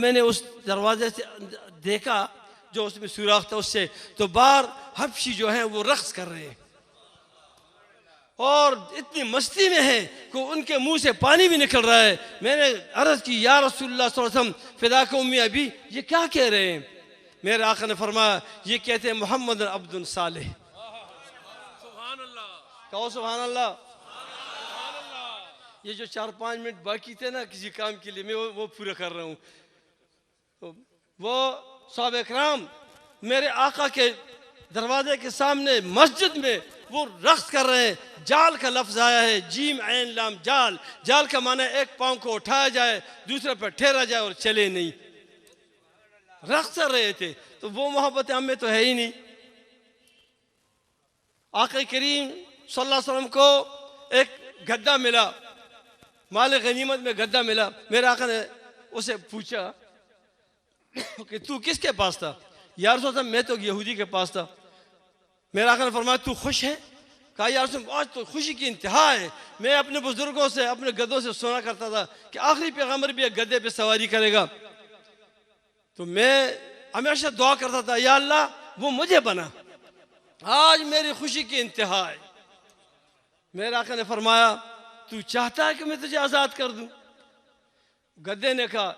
मैंने उस दरवाजे से देखा जो उसमें सुराख था उससे, तो बाहर हबशी जो है वो रक्स कर रहे हैं और इतनी मस्ती में है कि उनके मुंह से पानी भी निकल रहा है। मैंने अर्ज़ की, या रसूलुल्लाह सल्लल्लाहु अलैहि वसल्लम फिदा को उम्मी अभी, ये क्या कह रहे हैं? मेरे आका ने फरमाया, ये कहते हैं मोहम्मद अब्दुल सालेह। सुभान अल्लाह, कहो सुभान अल्लाह। ये जो 4-5 मिनट बाकी थे ना किसी काम के लिए, मैं वो पूरा कर रहा हूँ। तो वो साहब इकराम मेरे आका के दरवाजे के सामने मस्जिद में वो रक्स कर रहे हैं। जाल का लफ्ज आया है, जीम ऐन लाम जाल। जाल का माना एक पांव को उठाया जाए, दूसरे पर ठहरा जाए और चले नहीं। रक्स कर रहे थे, तो वो मोहब्बत हमें तो है ही नहीं। आका करीम सल्लल्लाहु अलैहि वसल्लम को एक गद्दा मिला, माल गनीमत में गद्दा मिला। मेरे आका ने उसे पूछा कि तू किसके पास था? यार रसूल, मैं तो यहूदी के पास था। मेरे आका ने फरमाया, तू खुश है? कहा, यार रसूल, आज तो खुशी की इंतहा है। मैं अपने बुजुर्गों से, अपने गधों से सुना करता था कि आखिरी पैगंबर भी एक गधे पे सवारी करेगा। तो मैं हमेशा दुआ करता था, या अल्लाह वो मुझे बना। आज मेरी खुशी की इंतहा है। मेरे आका ने फरमाया, तू चाहता है कि मैं तुझे आज़ाद कर दूं? गधे ने कहा,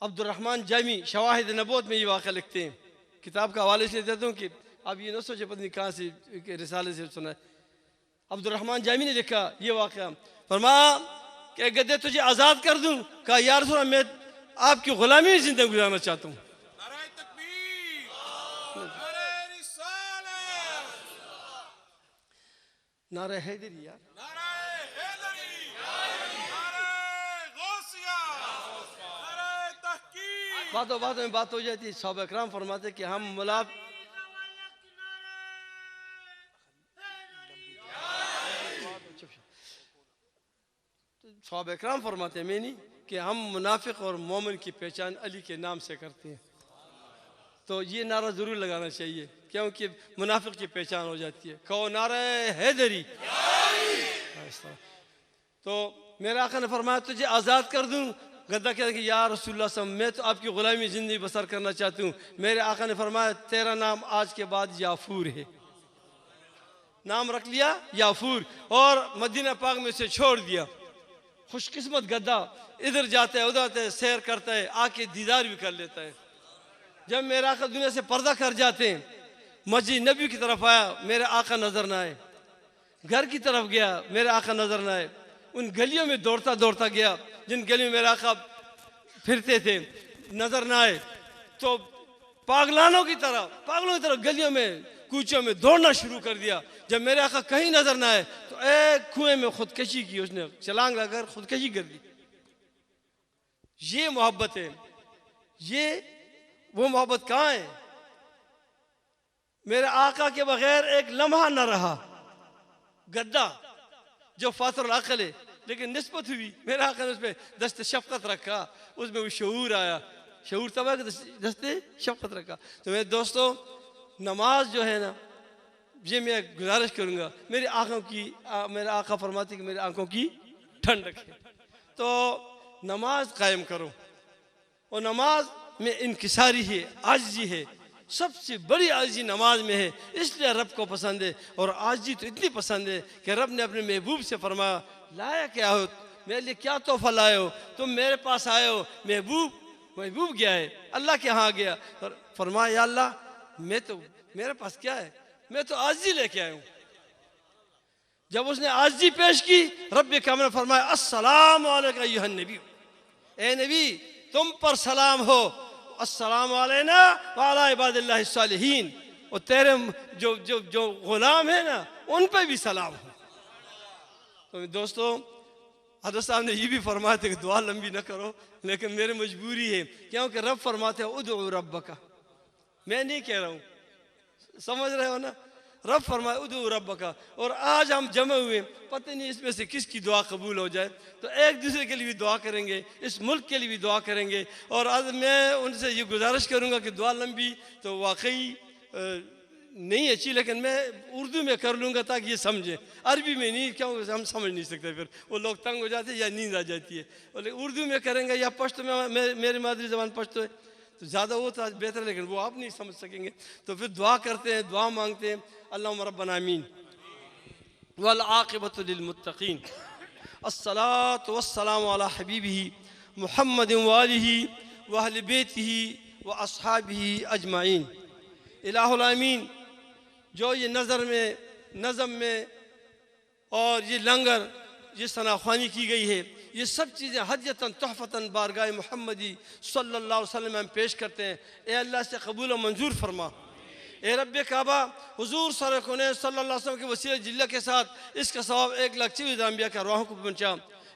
अब्दुल रहमान जामी शवाहिद नबूवत में ये वाक़या लिखते हैं, किताब का हवाले से देता हूँ कि अब ये न सोचे पता नहीं कहाँ से रिसाले से सुना है। अब्दुल रहमान जामी ने लिखा ये वाक़या, फरमाया कि गधे तुझे आज़ाद कर दूं? कहा, या रसूल अल्लाह, मैं आपकी ग़ुलामी में ज़िंदगी गुजारना चाहता हूँ। नारे तकबीर, नारे रिसालत, नारे हैदरी यार, नारे हैदरी, नारे गौसिया, नारे तहकीक। बातों बातों में बात हो जाती है। साहब इकराम फरमाते कि हम मुलाब साहब इकराम फरमाते हैं, मैं नहीं, कि हम मुनाफिक और मोमिन की पहचान अली के नाम से करते हैं। तो ये नारा ज़रूर लगाना चाहिए, क्योंकि मुनाफिक की पहचान हो जाती है। कहो नारे हैदरी। तो मेरे आका ने फरमाया, तुझे आज़ाद कर दूं? गद्दा कहता कि या रसूलुल्लाह सल्लल्लाहु अलैहि वसल्लम, मैं तो आपकी ग़ुलामी ज़िंदगी बसर करना चाहती हूँ। मेरे आका ने फरमाया, तेरा नाम आज के बाद याफूर है। नाम रख लिया याफूर, और मदीना पाक में से छोड़ दिया। खुशकिस्मत गद्दा, इधर जाता है उधर जाता है, सैर करता है, आके दीदार भी कर लेता है। जब मेरे आका दुनिया से पर्दा कर जाते हैं, मस्जिद नबी की तरफ आया, मेरे आका नजर ना आए। घर की तरफ गया, मेरे आका नजर ना आए। उन गलियों में दौड़ता दौड़ता गया जिन गलियों में मेरे आका फिरते थे, नजर ना आए। तो पागलों की तरह गलियों में, कूचों में दौड़ना शुरू कर दिया। जब मेरे आका कहीं नजर ना आए तो एक कुएं में खुदकशी की, उसने छलांग लगाकर खुदकशी कर दी। ये मोहब्बत है। ये वो मोहब्बत कहाँ है? मेरे आका के बगैर एक लम्हा न रहा। गद्दा जो फातरुल अक़ल है, लेकिन निस्बत हुई, मेरे आका ने उसमें दस्ते शफ़क़त रखा, उसमें वो शऊर आया। शऊर तब है कि दस्ते शफ़क़त रखा। तो मेरे दोस्तों, नमाज जो है ना, ये मैं गुजारिश करूँगा, मेरी आँखों की मेरे आका फरमाते कि मेरी आँखों की ठंडक है। तो नमाज कायम करो, और नमाज में इनकिसारी है, आजिज़ी है। सबसे बड़ी आजिज़ी नमाज में है, इसलिए रब को पसंद है। और आजिज़ी तो इतनी पसंद है कि रब ने अपने महबूब से फरमाया, लाया क्या हो, मेरे लिए क्या तोहफ़ा लाए हो? तुम मेरे पास आए हो, महबूब गया है, अल्लाह के यहाँ गया। और फरमाया, या अल्लाह, मेरे पास क्या है? मैं तो आजिज़ी लेके आया हूँ। जब उसने आजिज़ी पेश की, रब कामिल ने फरमाया, अस्सलामु अलैका अय्युहन नबी, ए नबी तुम पर सलाम हो, अस्सलामु अलैना व अला इबादिल्लाहि सालिहीन, और तेरे जो गुलाम है ना, उन पर भी सलाम हो। तो दोस्तों, हज़रत साहब ने ये भी फरमाया था कि दुआ लंबी न करो, लेकिन मेरी मजबूरी है, क्योंकि रब फरमाते हैं उदउ रब्बका। मैं नहीं कह रहा हूँ, समझ रहे हो ना? रब फरमाए उदउ रब्बका। और आज हम जमे हुए, पता नहीं इसमें से किसकी दुआ कबूल हो जाए। तो एक दूसरे के लिए भी दुआ करेंगे, इस मुल्क के लिए भी दुआ करेंगे। और आज मैं उनसे ये गुजारिश करूँगा कि दुआ लंबी तो वाकई नहीं अच्छी, लेकिन मैं उर्दू में कर लूँगा ताकि ये समझें। अरबी में नहीं, क्यों हम समझ नहीं सकते, फिर वो लोग तंग हो जाते हैं या नींद आ जाती है। बोले उर्दू में करेंगे या पश्तो में, मेरी मादरी ज़बान पश्तो है तो ज़्यादा वो तो बेहतर, लेकिन वो आप नहीं समझ सकेंगे। तो फिर दुआ करते हैं, दुआ मांगते हैं, अल्लाहुम्मा रब्बना आमीन वल आक़िबतु लिल मुत्तक़ीन अस्सलातु वस्सलामु अला हबीबिही मुहम्मद व आलिही व अहलि बैतिही व अस्हाबिही अजमाइन। इलाहुल आमीन। जो ये नज़म में और ये लंगर, ये सनाख्वानी की गई है, ये सब चीज़ें हदियतन तोहफ़तन बारगाह मुहम्मदी सल्लल्लाहु अलैहि वसल्लम में हम पेश करते हैं। ए अल्लाह से कबूल और मंजूर फरमा। ए रब्बे काबा, हुज़ूर सल्लल्लाहु अलैहि वसल्लम के वसीले जिल्ला के साथ इसका सवाब 1,24,000 अंबिया के अरवाहों को पहुँचा।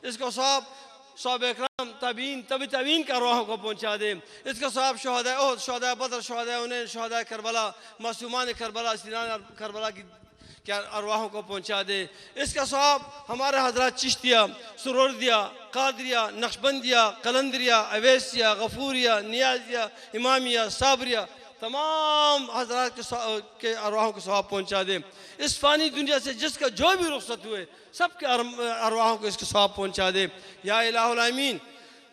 इसका सवाब इकराम ताबीन ताबीन के अरवाहों को पहुँचा दे। इसका सवाब शहदाए ओहद, शहदाए बदर, शहदाए हुनैन, शहदाए करबला, मासूमान करबला, सिनान करबला की क्या अरवाहों को पहुँचा दे। इसका सवाब हमारे हज़रात चिश्तिया, सुरोर्दिया, कादरिया, नक्शबंदिया, कलंदरिया, अवैसिया, गफूरिया, नियाजिया, इमामिया, साबरिया, तमाम हज़रात के अरवाहों को सवाब पहुँचा दे। इस फ़ानी दुनिया से जिसका जो भी रुखसत हुए सबके अरवाहों को इसके सवाब पहुँचा दे। या इलाहुल आमीन।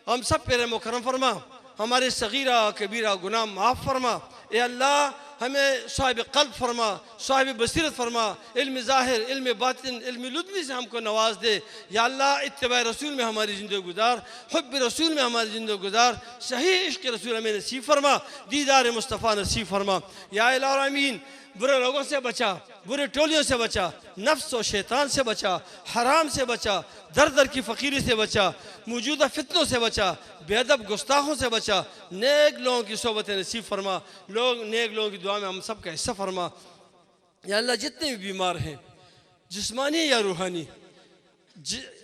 हम सब पे रहम करम फरमा, हमारे सगीरा कबीरा गुनाह माफ़ फरमा। ए अल्लाह, हमें साहिब क़ल्ब फरमा, साहिब बसीरत फरमा, इल्म ज़ाहिर, इल्म बातिन, इल्म लुत्फ़ी से हमको नवाज दे। या अल्लाह, इत्तिबा रसूल में हमारी ज़िंदगी गुजार, हुब्ब रसूल में हमारी ज़िंदगी गुजार, सही इश्क़ रसूल हमें नसीब फरमा, दीदार मुस्तफ़ा नसीब फरमा। या इलाहुल आमीन। बुरे लोगों से बचा, बुरे टोलियों से बचा, नफ्स और शैतान से बचा, हराम से बचा, दर दर की फ़कीरी से बचा, मौजूदा फितनों से बचा, बेअदब गुस्ताखों से बचा, नेक लोगों की सोबत नसीब फरमा। नेक लोगों की दुआ में हम सब का हिस्सा फरमा। या अल्लाह, जितने भी बीमार हैं, जिस्मानी या रूहानी,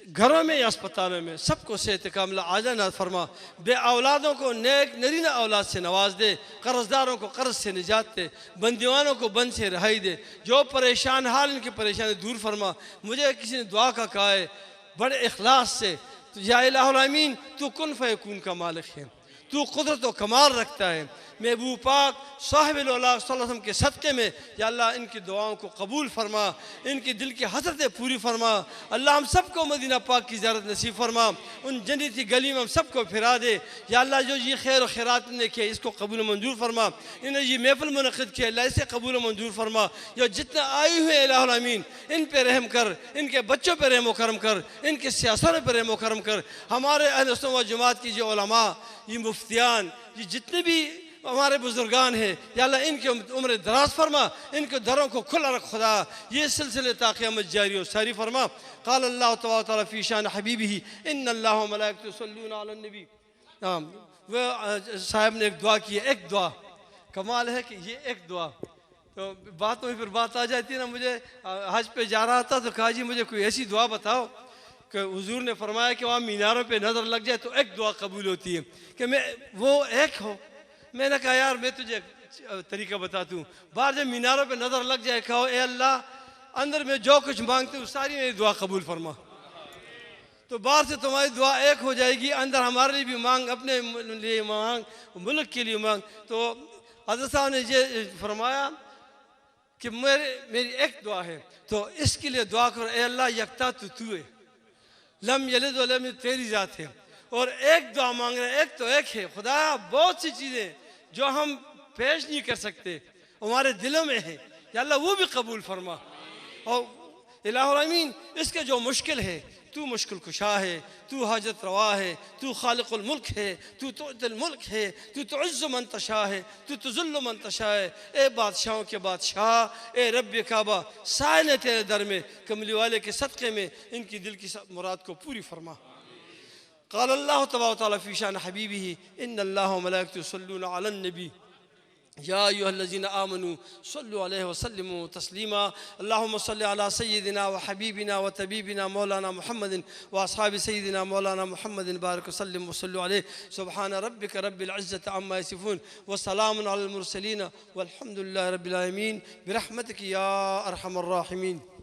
घरों में या अस्पतालों में, सबको सेहत कामिला आज़ाद फरमा। बे औलादों को नेक नरीना औलाद से नवाज दे, कर्जदारों को कर्ज से निजात दे, बंदीवानों को बंद से रहाई दे। जो परेशान हाल, इनकी परेशानी दूर फरमा। मुझे किसी ने दुआ का कहा है बड़े इखलास से, तो या इलाहुल आमीन, तू कुन फ़यकून का मालिक है, तू कुदरत व कमाल रखता है। महबूब पाक साहिब सल्लल्लाहु अलैहि वसल्लम के सदक़े में या अल्लाह इनकी दुआओं को कबूल फरमा, इनकी दिल की हसरतें पूरी फरमा। अल्लाह, हम सबको मदीना पाक की ज़ियारत नसीब फरमा, उन जन्नती गली में हम सबको फिरा दे। या अल्लाह, जो ये खैर और खैरात ने किया इसको कबूल मंजूर फरमा। इन्हें ये महफ़िल मुनक़िद किया, अल्लाह इसे कबूल मंजूर फरमा। या जितना आए हुए इलाहुल आमीन, इन पर रहम कर, इनके बच्चों पर रहम करम कर, इनके सियासतों पर रहम करम कर। हमारे अहले सुन्नत व जमात की जो उलमा, ये मुफ्तियान, ये जितने भी हमारे बुजुर्गान हैं, या अल्लाह इनकी उम्र दराज फरमा, इनके दरों को खुला रख खुदा। ये सिलसिले ता क़यामत जारी और सारी फरमा। क़ाल अल्लाहु तआला फ़ी शान हबीबिही इन्नल्लाह व मलाइकतहु युसल्लूना अलन नबी। वो साहब ने एक दुआ की है, एक दुआ कमाल है कि ये एक दुआ, तो बातों में फिर बात आ जाती है ना। मुझे हज पे जा रहा था तो कहा जी मुझे कोई ऐसी दुआ बताओ कि हुजूर ने फरमाया कि वहाँ मीनारों पे नज़र लग जाए तो एक दुआ कबूल होती है, कि मैं वो एक हो। मैंने कहा यार मैं तुझे तरीका बता दूँ। बाहर जब मीनारों पे नज़र लग जाए, कहो ए अल्लाह, अंदर में जो कुछ मांगते हो सारी मेरी दुआ कबूल फरमा। तो बाहर से तुम्हारी दुआ एक हो जाएगी, अंदर हमारे लिए भी मांग, अपने लिए मांग, मुल्क के लिए मांग। तो हज़रत साहब ने ये फरमाया कि मेरी एक दुआ है, तो इसके लिए दुआ करो, ए अल्लाह, यकता तू है, लम यलिद व लम यूलद, तेरी ज़ात है। और एक दुआ मांग रहे हैं, एक तो एक है। खुदाया, बहुत सी चीज़ें जो हम पेश नहीं कर सकते हमारे दिलों में है, या अल्लाह वो भी कबूल फरमा। और इलाहुल आमीन, इसके जो मुश्किल है, तू मुश्किल कुशा है, तू हाजत रवा है, तू खालिकुल मुल्क है, तू तुअतिल मुल्क है, तू तुअज़्ज़ु मन तशा है, तू तुज़िल्लु मन तशा है। ए बादशाहों के बादशाह, ए रब काबा, साए तेरे दर में, कमली वाले के सदक़े में इनकी दिल की मुराद को पूरी फरमा। क़ाल अल्लाहु तआला फ़ी शान हबीबिही इन्नल्लाह व मलाइकतहु युसल्लूना अलन नबी या अय्युहल्लज़ीना आमनू सल्लु अलैहि व सल्लिमू तस्लीमा। अल्लाहुम्मा सल्लि अला सय्यिदिना व हबीबिना व तबीबिना मौलाना मुहम्मदिन व अस्हाबि सय्यिदिना मौलाना मुहम्मदिन बारिक व सल्लिम व सल्लु अलैहि। सुब्हान रब्बिका रब्बिल इज़्ज़ति अम्मा यसिफून व सलामुन अलल मुरसलीन वल्हम्दुलिल्लाहि रब्बिल आलमीन बिरहमतिका या अरहमर राहिमीन।